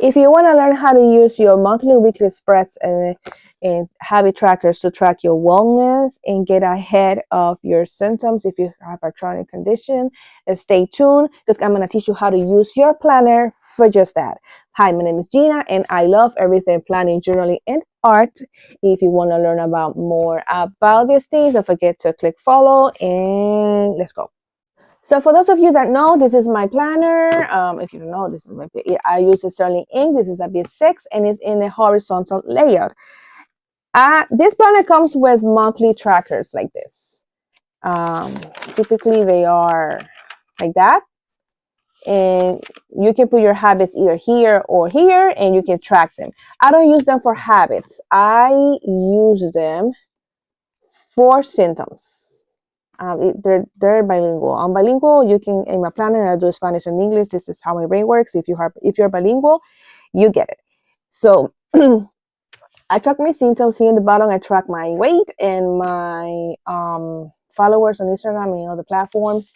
If you want to learn how to use your monthly, weekly spreads and habit trackers to track your wellness and get ahead of your symptoms if you have a chronic condition, stay tuned because I'm going to teach you how to use your planner for just that. Hi, my name is Gina and I love everything planning, journaling, and art. If you want to learn about more about these things, don't forget to click follow and let's go. So for those of you that know, this is my planner. If you don't know, this is I use a Sterling ink. This is a B6 and it's in a horizontal layout. This planner comes with monthly trackers like this. Typically they are like that. And you can put your habits either here or here and you can track them. I don't use them for habits. I use them for symptoms. They're bilingual. I'm bilingual. You can in my planner I do Spanish and English. This is how my brain works. If you're bilingual, you get it. So I track my symptoms here in the bottom. I track my weight and my followers on Instagram and other platforms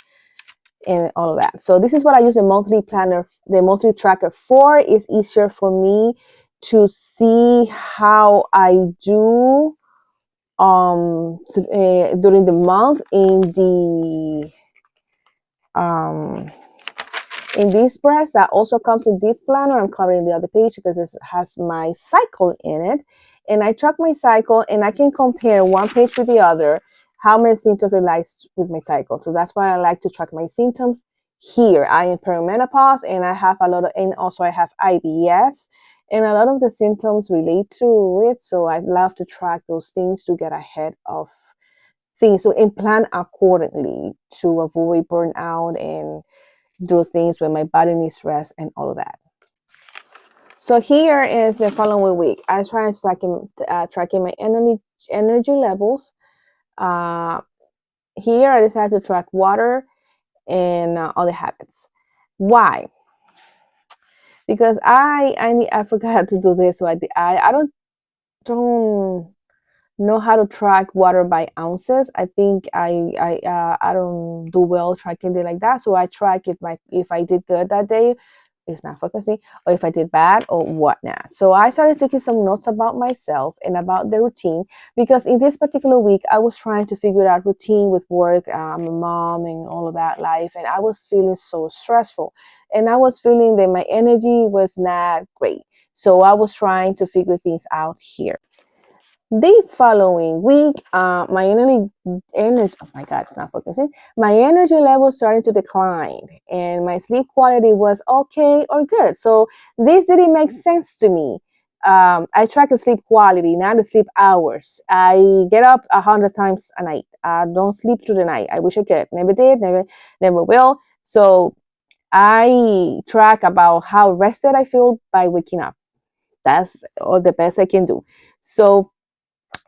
and all of that. So this is what I use the monthly tracker for. It's easier for me to see how I do during the month in this press that also comes in this planner. I'm covering the other page because it has my cycle in it, and I track my cycle and I can compare one page with the other how my symptoms relates with my cycle. So that's why I like to track my symptoms here. I am perimenopause and I have and also I have IBS, and a lot of the symptoms relate to it. So I love to track those things to get ahead of things. So and plan accordingly to avoid burnout and do things when my body needs rest and all of that. So here is the following week. I try tracking my energy levels. Here I decided to track water and other habits. Why? Because I forgot to do this. So I don't know how to track water by ounces. I think I don't do well tracking it like that. So I track if I did good that day, it's not focusing, or if I did bad or whatnot. So I started taking some notes about myself and about the routine because in this particular week I was trying to figure out routine with work. I'm a mom and all of that life, and I was feeling so stressful, and I was feeling that my energy was not great. So I was trying to figure things out here. The following week, my energy, oh my God, it's not focusing. My energy level started to decline and my sleep quality was okay or good. So this didn't make sense to me. I track the sleep quality, not the sleep hours. I get up 100 times a night. I don't sleep through the night. I wish I could. Never did, never will. So I track about how rested I feel by waking up. That's all the best I can do. So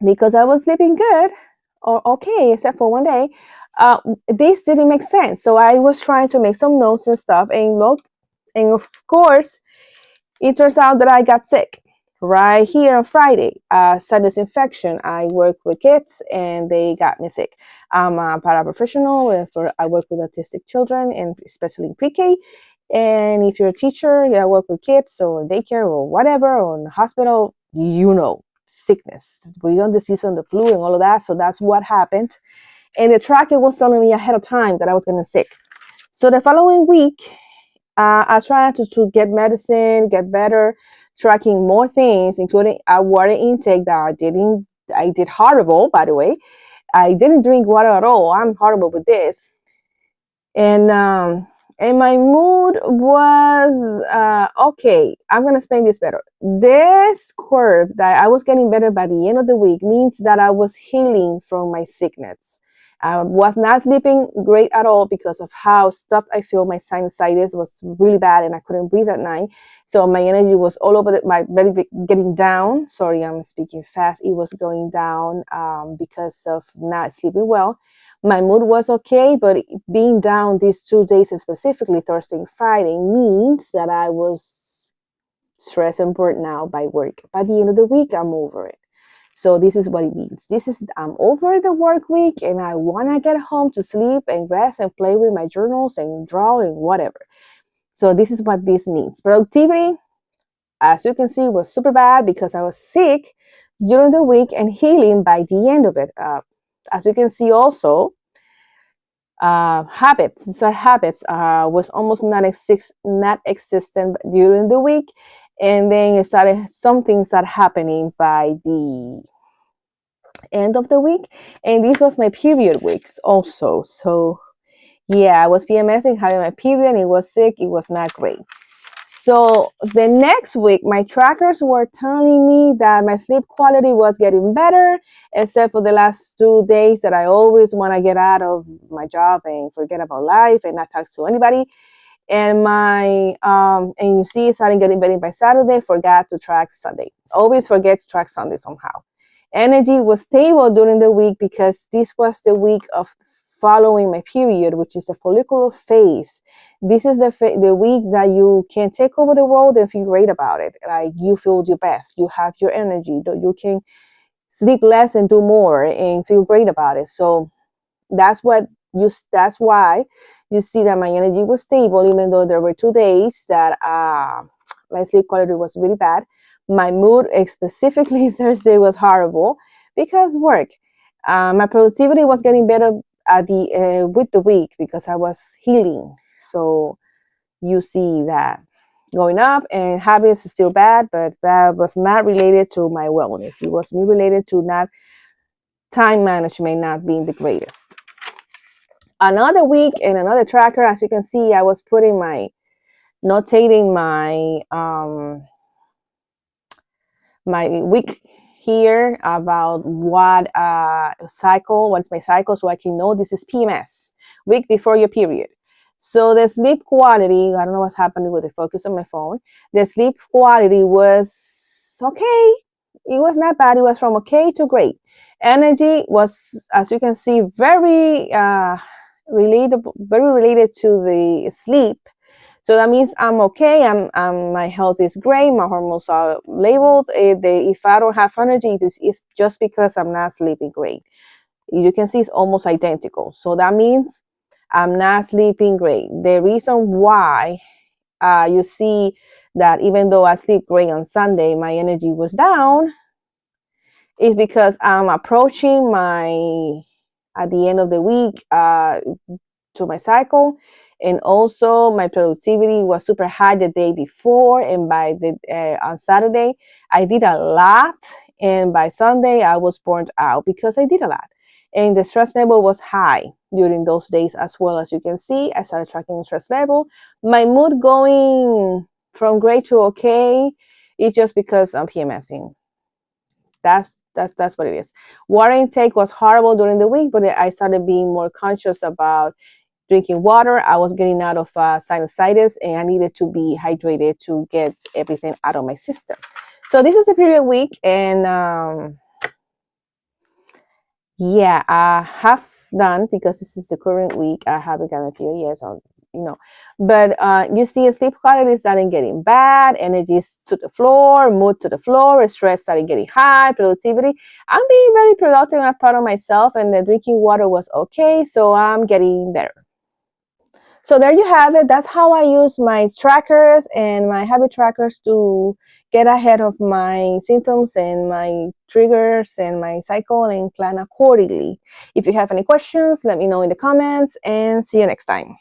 because I was sleeping good or okay, except for one day, this didn't make sense. So I was trying to make some notes and stuff and look, and of course, it turns out that I got sick right here on Friday. Sinus infection. I work with kids and they got me sick. I'm a paraprofessional. I work with autistic children and especially in pre-K. And if you're a teacher, I work with kids or daycare or whatever, or in the hospital, sickness. We're on the season, the flu and all of that. So that's what happened. And the tracker was telling me ahead of time that I was getting sick. So the following week, I tried to get medicine, get better, tracking more things, including a water intake that I did horrible, by the way. I didn't drink water at all. I'm horrible with this. And my mood was okay. I'm gonna explain this better. This curve that I was getting better by the end of the week means that I was healing from my sickness. I was not sleeping great at all because of how stuffed I feel. My sinusitis was really bad and I couldn't breathe at night. So my energy was all over my belly getting down. Sorry, I'm speaking fast. It was going down because of not sleeping well. My mood was okay, but being down these 2 days, specifically Thursday and Friday, means that I was stressed and burnt out by work. By the end of the week, I'm over it. So this is what it means. I'm over the work week and I want to get home to sleep and rest and play with my journals and draw and whatever. So this is what this means. Productivity, as you can see, was super bad because I was sick during the week and healing by the end of it. As you can see also, habits, these are habits, was almost not existent during the week. And then something started happening by the end of the week. And this was my period weeks also. So yeah, I was PMSing, having my period. It was sick. It was not great. So the next week, my trackers were telling me that my sleep quality was getting better, except for the last 2 days that I always want to get out of my job and forget about life and not talk to anybody. And and you see, starting getting better by Saturday, forgot to track Sunday. Always forget to track Sunday somehow. Energy was stable during the week because this was the week of following my period, which is the follicular phase. This is the week that you can take over the world and feel great about it. Like you feel your best, you have your energy, you can sleep less and do more and feel great about it. So that's why you see that my energy was stable, even though there were 2 days that my sleep quality was really bad. My mood, specifically Thursday, was horrible because work. My productivity was getting better at the with the week because I was healing. So you see that going up, and habits is still bad, but that was not related to my wellness. It was me related to not time management not being the greatest. Another week in another tracker, as you can see, I was putting notating my week here about what's my cycle, so I can know this is PMS, week before your period. So the sleep quality, I don't know what's happening with the focus on my phone. The sleep quality was okay. It was not bad. It was from okay to great. Energy was, as you can see, very very related to the sleep. So that means I'm okay. my health is great. My hormones are labeled. If I don't have energy, it's just because I'm not sleeping great. You can see it's almost identical. So that means I'm not sleeping great. The reason why you see that even though I sleep great on Sunday, my energy was down is because I'm approaching at the end of the week to my cycle, and also my productivity was super high the day before, and by the on Saturday I did a lot, and by Sunday I was burnt out because I did a lot, and the stress level was high during those days as well. As you can see, I started tracking the stress level. My mood going from great to okay is just because I'm PMSing. That's what it is. Water intake was horrible during the week, but I started being more conscious about drinking water. I was getting out of sinusitis, and I needed to be hydrated to get everything out of my system. So this is the period week, and yeah, I have done, because this is the current week. I haven't gotten a period yet, so but you see, sleep quality starting getting bad, energy to the floor, mood to the floor, stress starting getting high, productivity. I'm being very productive and proud of myself, and the drinking water was okay, so I'm getting better. So there you have it. That's how I use my trackers and my habit trackers to get ahead of my symptoms and my triggers and my cycle and plan accordingly. If you have any questions, let me know in the comments, and see you next time.